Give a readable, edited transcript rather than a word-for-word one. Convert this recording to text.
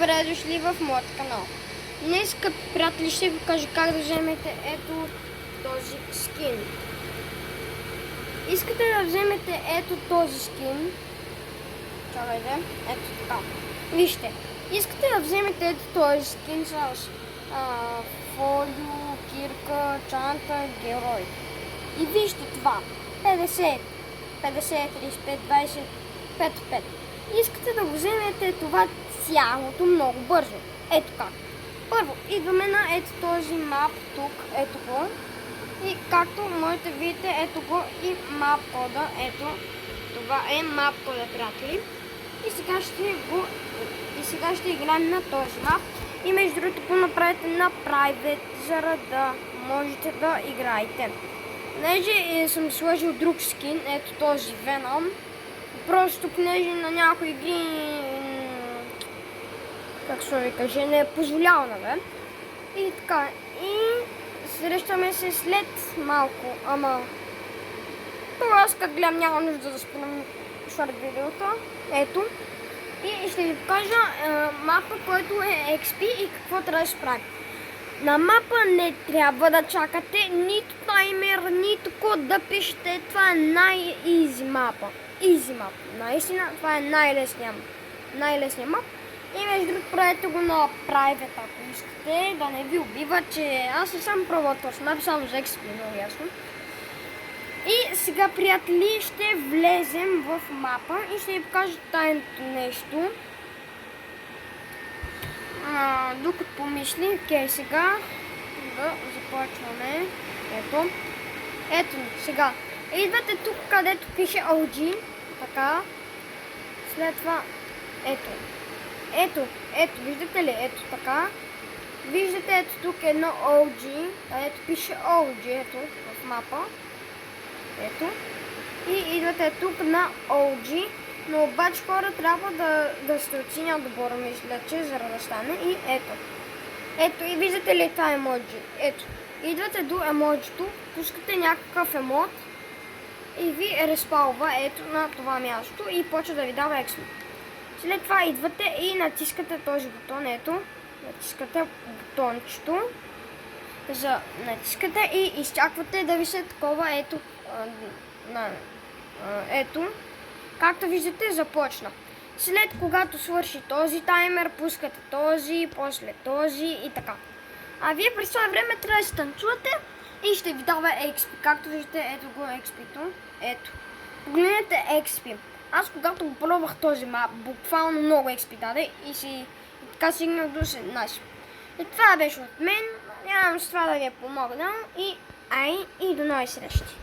добре дошли в моят канал. Днес, приятели, ще ви кажа как да вземете ето този скин. Искате да вземете ето този скин. Чакайте, ето така. Вижте, искате да вземете ето този скин с фолио, кирка, чанта, герой. И вижте това. 50, 35, 20, 5. Искате да го вземете това цялото много бързо. Ето как. Първо, идваме на ето този мап тук, ето го. И както можете да видите, ето го и мап кода, ето. Това е мап кода, приятели. И сега ще играем на този мап. И между другото го направите на private, за да можете да играете. Понеже съм сложил друг скин, ето този Venom. Просто понеже на някои игри, как ще ви кажа, не е позволял, нали? И така, и срещаме се след малко, ама това аз как гледам няма нужда да спомням шорт видеото, ето. И ще ви покажа мапа, който е XP и какво трябва да се прави. На мапа не трябва да чакате нито таймер, нито код да пишете, това е най-изи мапа. Easy map. Наистина, това е най-лесният мап. И между другото, правете го на private, ако искате, да не ви убива, че аз не съм пробвал този мап, само за XP, много ясно. И сега, приятели, ще влезем в мапа и ще ви покажа тайното нещо. Докато помисли, окей, сега да започваме. Ето, сега. Идвате тук, където пише OG, така, след това, ето, виждате ли, ето така, виждате ето тук едно OG, където пише OG, ето, в мапа, ето, и идвате тук на OG, но обаче хора трябва да сте оценя добро, мисля, че за да стане, и ето, и виждате ли това емоджи, ето, идвате до емоджито, пускате някакъв емод, и ви респалва ето на това място и почва да ви дава XP. След това идвате и натискате този бутон, ето. Натискате бутончето. Натискате и изчаквате да ви се такова ето. Ето. Както виждате, започна. След когато свърши този таймер, пускате този, после този и така. А вие през това време трябва да се танцувате и ще ви дава XP. Както виждате, ето го XP-то. Ето. Погледнете XP. Аз когато го пробвах този мап, буквално много XP даде и така стигнах до 17. И това беше от мен. Надявам се това да ви е помогнал и до нови срещи.